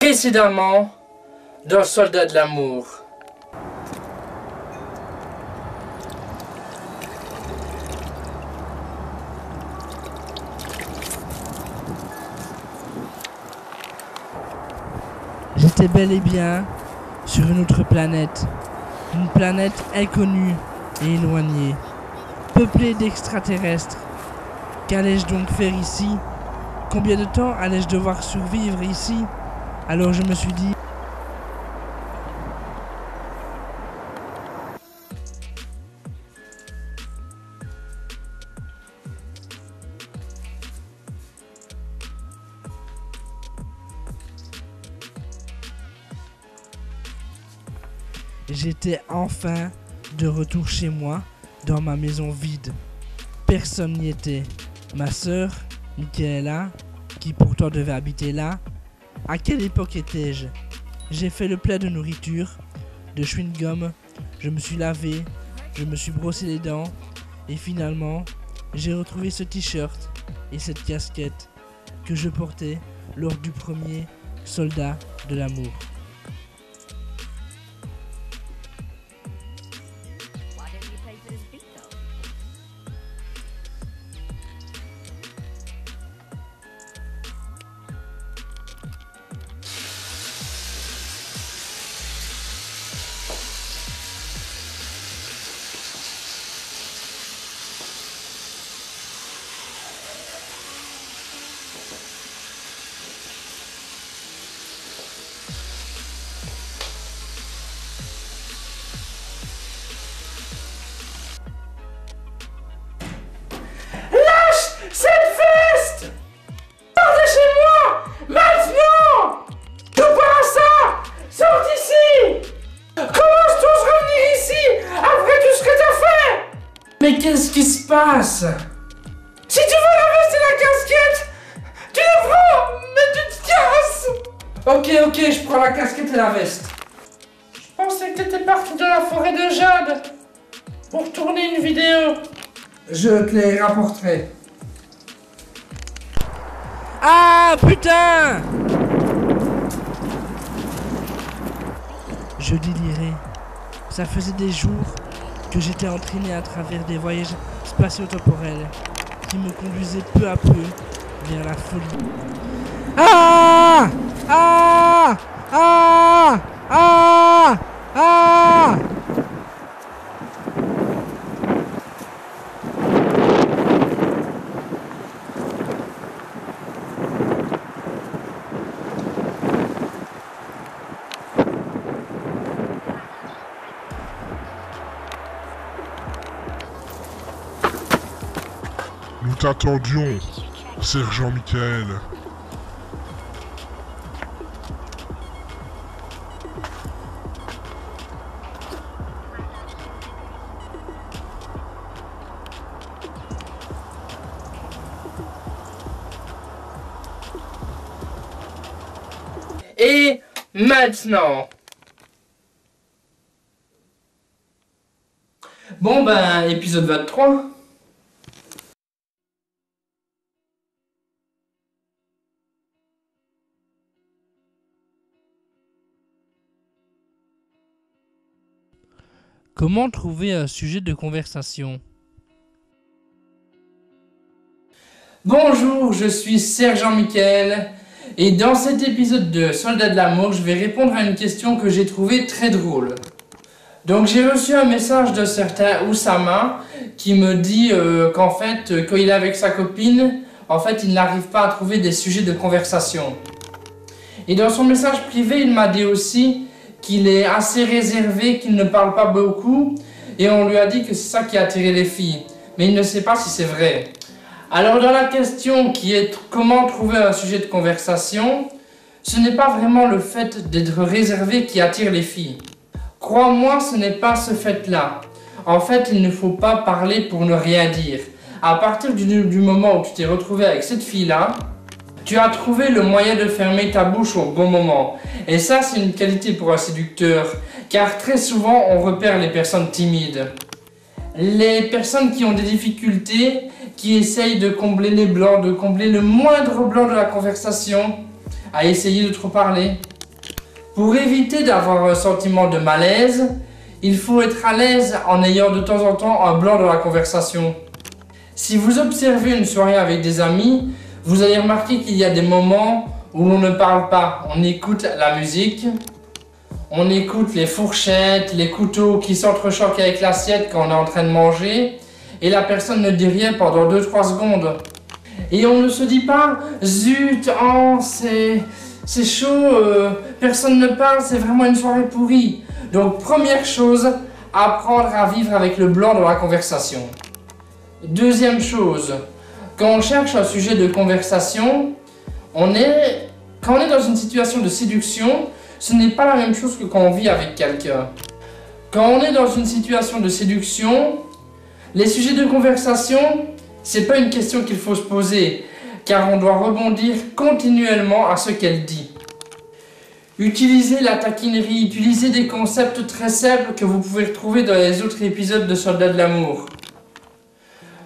Précédemment, dans Soldat de l'amour. J'étais bel et bien sur une autre planète. Une planète inconnue et éloignée. Peuplée d'extraterrestres. Qu'allais-je donc faire ici? Combien de temps allais-je devoir survivre ici? Alors je me suis dit... J'étais enfin de retour chez moi, dans ma maison vide. Personne n'y était. Ma sœur, Michaela, qui pourtant devait habiter là. À quelle époque étais-je? J'ai fait le plein de nourriture, de chewing-gum, je me suis lavé, je me suis brossé les dents, et finalement, j'ai retrouvé ce t-shirt et cette casquette que je portais lors du premier Soldat de l'amour. Cette veste! Sors de chez moi! Maintenant! Je pars à ça! Sors d'ici! Comment je t'ose revenir ici après tout ce que t'as fait? Mais qu'est-ce qui se passe? Si tu veux la veste et la casquette, tu les prends, mais tu te casses! Ok, je prends la casquette et la veste. Je pensais que t'étais parti dans la forêt de Jade pour tourner une vidéo. Je te les rapporterai. Ah putain! Je délirais. Ça faisait des jours que j'étais entraîné à travers des voyages spatio-temporels qui me conduisaient peu à peu vers la folie. Ah! Ah! Ah! Ah! Ah! Nous t'attendions, sergent Michael. Et maintenant. Bon ben, épisode 23. Comment trouver un sujet de conversation? Bonjour, je suis Sergent Michael et dans cet épisode de Soldat de l'amour, je vais répondre à une question que j'ai trouvée très drôle. Donc j'ai reçu un message d'un certain Oussama qui me dit qu'en fait, quand il est avec sa copine, en fait, il n'arrive pas à trouver des sujets de conversation. Et dans son message privé, il m'a dit aussi qu'il est assez réservé, qu'il ne parle pas beaucoup, et on lui a dit que c'est ça qui a attiré les filles. Mais il ne sait pas si c'est vrai. Alors dans la question qui est comment trouver un sujet de conversation, ce n'est pas vraiment le fait d'être réservé qui attire les filles. Crois-moi, ce n'est pas ce fait-là. En fait, il ne faut pas parler pour ne rien dire. À partir du moment où tu t'es retrouvé avec cette fille-là, tu as trouvé le moyen de fermer ta bouche au bon moment. Et ça, c'est une qualité pour un séducteur, car très souvent, on repère les personnes timides. Les personnes qui ont des difficultés, qui essayent de combler les blancs, de combler le moindre blanc de la conversation, à essayer de trop parler. Pour éviter d'avoir un sentiment de malaise, il faut être à l'aise en ayant de temps en temps un blanc dans la conversation. Si vous observez une soirée avec des amis, vous allez remarquer qu'il y a des moments où l'on ne parle pas. On écoute la musique, on écoute les fourchettes, les couteaux qui s'entrechoquent avec l'assiette quand on est en train de manger, et la personne ne dit rien pendant 2-3 secondes. Et on ne se dit pas « Zut, oh, c'est chaud, personne ne parle, c'est vraiment une soirée pourrie ». Donc première chose, apprendre à vivre avec le blanc dans la conversation. Deuxième chose, quand on cherche un sujet de conversation, quand on est dans une situation de séduction, ce n'est pas la même chose que quand on vit avec quelqu'un. Quand on est dans une situation de séduction, les sujets de conversation, c'est pas une question qu'il faut se poser, car on doit rebondir continuellement à ce qu'elle dit. Utilisez la taquinerie, utilisez des concepts très simples que vous pouvez retrouver dans les autres épisodes de Soldats de l'amour.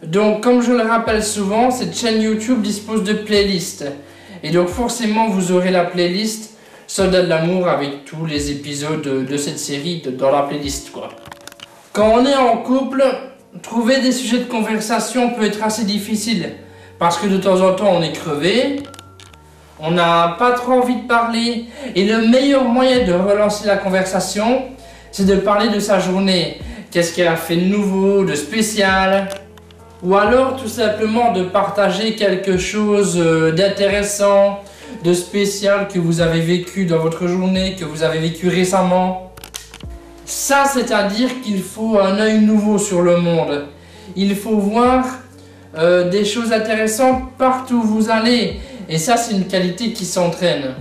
Donc, comme je le rappelle souvent, cette chaîne YouTube dispose de playlists. Et donc forcément, vous aurez la playlist Soldats de l'amour avec tous les épisodes de cette série dans la playlist, quoi. Quand on est en couple, trouver des sujets de conversation peut être assez difficile. Parce que de temps en temps, on est crevé. On n'a pas trop envie de parler et le meilleur moyen de relancer la conversation, c'est de parler de sa journée. Qu'est-ce qu'elle a fait de nouveau, de spécial? Ou alors tout simplement de partager quelque chose d'intéressant, de spécial que vous avez vécu dans votre journée, que vous avez vécu récemment. Ça, c'est-à-dire qu'il faut un œil nouveau sur le monde. Il faut voir des choses intéressantes partout où vous allez. Et ça, c'est une qualité qui s'entraîne.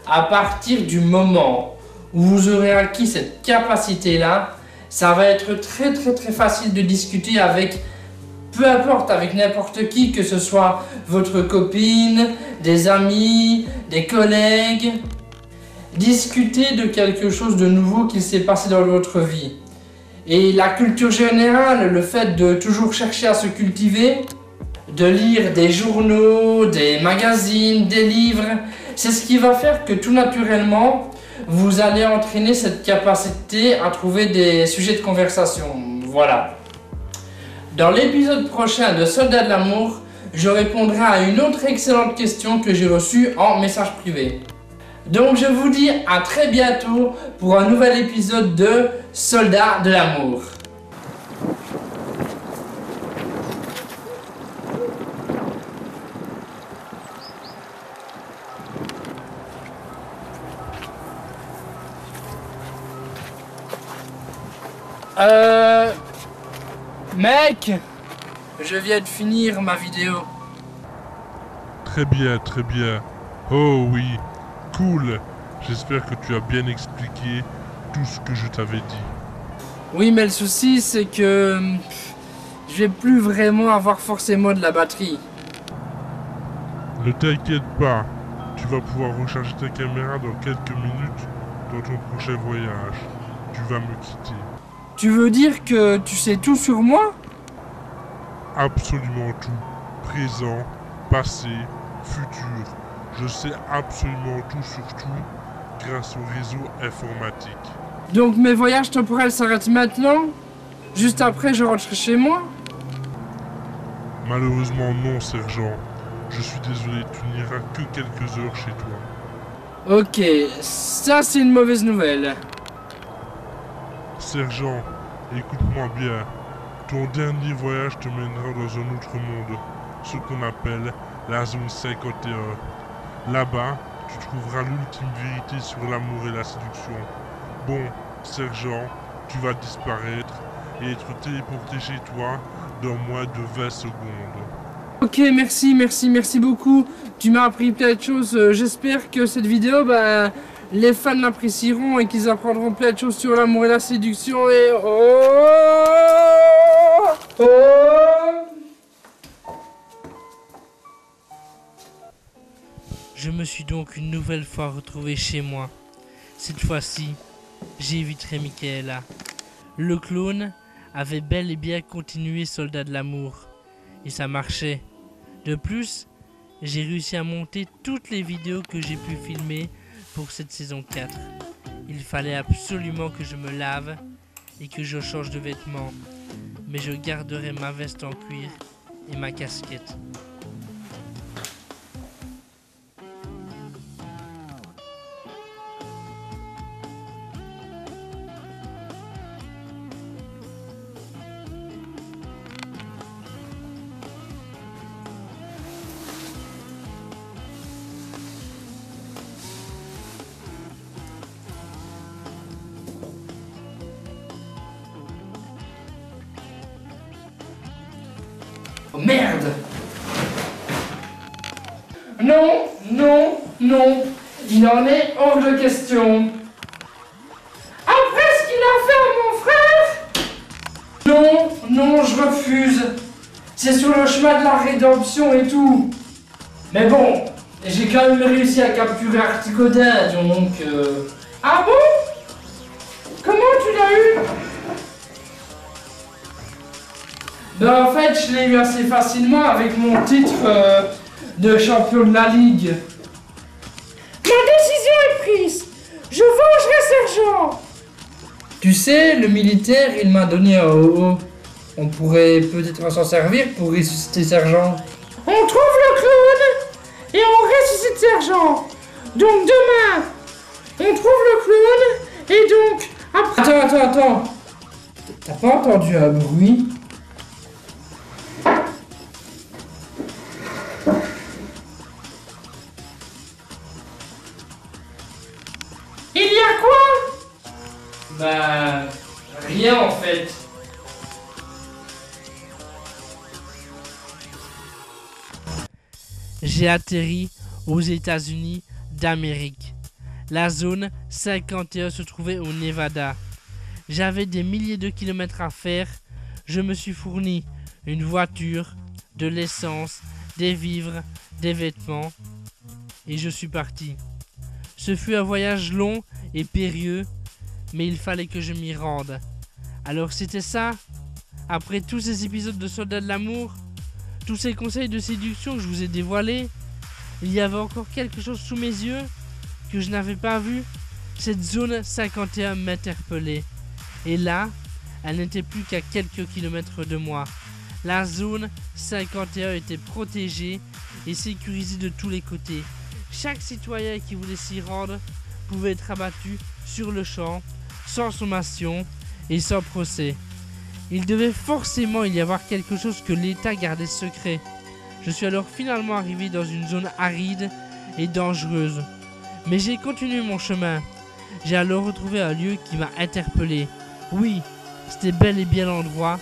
À partir du moment où vous aurez acquis cette capacité-là, ça va être très facile de discuter avec, peu importe, avec n'importe qui, que ce soit votre copine, des amis, des collègues. Discuter de quelque chose de nouveau qui s'est passé dans votre vie. Et la culture générale, le fait de toujours chercher à se cultiver, de lire des journaux, des magazines, des livres, c'est ce qui va faire que tout naturellement, vous allez entraîner cette capacité à trouver des sujets de conversation. Voilà. Dans l'épisode prochain de Soldats de l'amour, je répondrai à une autre excellente question que j'ai reçue en message privé. Donc je vous dis à très bientôt pour un nouvel épisode de Soldats de l'amour. Mec, je viens de finir ma vidéo. Très bien, très bien. Oh oui, cool. J'espère que tu as bien expliqué tout ce que je t'avais dit. Oui, mais le souci, c'est que je vais plus vraiment avoir forcément de la batterie. Ne t'inquiète pas, tu vas pouvoir recharger ta caméra dans quelques minutes dans ton prochain voyage. Tu vas me quitter. Tu veux dire que tu sais tout sur moi? Absolument tout. Présent, passé, futur. Je sais absolument tout sur tout grâce au réseau informatique. Donc mes voyages temporels s'arrêtent maintenant? Juste après, je rentre chez moi? Malheureusement non, sergent. Je suis désolé, tu n'iras que quelques heures chez toi. Ok, ça c'est une mauvaise nouvelle. Sergent, écoute-moi bien. Ton dernier voyage te mènera dans un autre monde, ce qu'on appelle la zone 51. Là-bas, tu trouveras l'ultime vérité sur l'amour et la séduction. Bon, sergent, tu vas disparaître et être téléporté chez toi dans moins de 20 secondes. Ok, merci beaucoup. Tu m'as appris plein de choses. J'espère que cette vidéo, les fans l'apprécieront et qu'ils apprendront plein de choses sur l'amour et la séduction et... Je me suis donc une nouvelle fois retrouvé chez moi. Cette fois-ci, j'éviterai Michaela. Le clone avait bel et bien continué Soldat de l'amour. Et ça marchait. De plus, j'ai réussi à monter toutes les vidéos que j'ai pu filmer pour cette saison 4. Il fallait absolument que je me lave et que je change de vêtements. Mais je garderai ma veste en cuir et ma casquette. Oh merde! Non, non, non, il en est hors de question. Après ce qu'il a fait à mon frère? Non, non, je refuse. C'est sur le chemin de la rédemption et tout. Mais bon, j'ai quand même réussi à capturer Articodin, donc... Ah bon? Comment tu l'as eu? Ben en fait, je l'ai eu assez facilement avec mon titre de champion de la Ligue. Ma décision est prise. Je vengerai Sergent. Tu sais, le militaire, il m'a donné un ho-ho. On pourrait peut-être s'en servir pour ressusciter Sergent. On trouve le clown et on ressuscite Sergent. Donc demain, on trouve le clown et donc après... Attends. T'as pas entendu un bruit? Il y a quoi? Bah... rien en fait. J'ai atterri aux États-Unis d'Amérique. La zone 51 se trouvait au Nevada. J'avais des milliers de kilomètres à faire. Je me suis fourni une voiture, de l'essence, des vivres, des vêtements. Et je suis parti. Ce fut un voyage long et périlleux, mais il fallait que je m'y rende. Alors c'était ça? Après tous ces épisodes de Soldats de l'amour, tous ces conseils de séduction que je vous ai dévoilés, il y avait encore quelque chose sous mes yeux que je n'avais pas vu. Cette zone 51 m'interpellait. Et là, elle n'était plus qu'à quelques kilomètres de moi. La zone 51 était protégée et sécurisée de tous les côtés. Chaque citoyen qui voulait s'y rendre pouvait être abattu sur le champ, sans sommation et sans procès. Il devait forcément y avoir quelque chose que l'État gardait secret. Je suis alors finalement arrivé dans une zone aride et dangereuse. Mais j'ai continué mon chemin. J'ai alors retrouvé un lieu qui m'a interpellé. Oui, c'était bel et bien l'endroit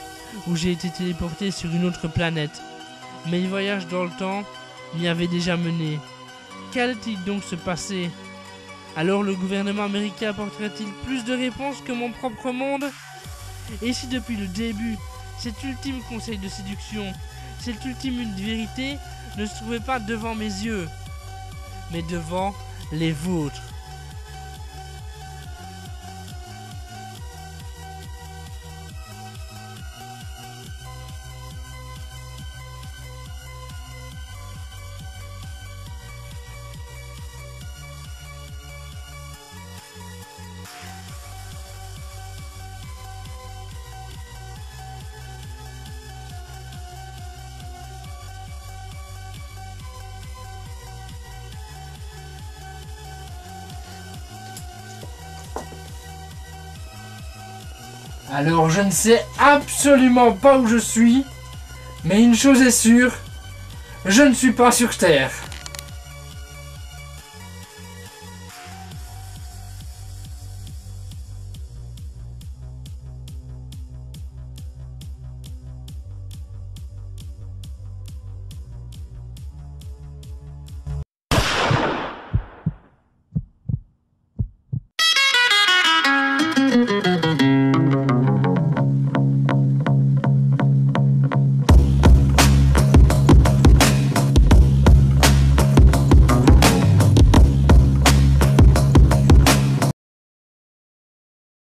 où j'ai été téléporté sur une autre planète. Mes voyages dans le temps m'y avaient déjà mené. Qu'allait-il donc se passer? Alors le gouvernement américain apporterait-il plus de réponses que mon propre monde? Et si depuis le début, cet ultime conseil de séduction, cette ultime vérité ne se trouvait pas devant mes yeux, mais devant les vôtres? Alors je ne sais absolument pas où je suis, mais une chose est sûre, je ne suis pas sur Terre.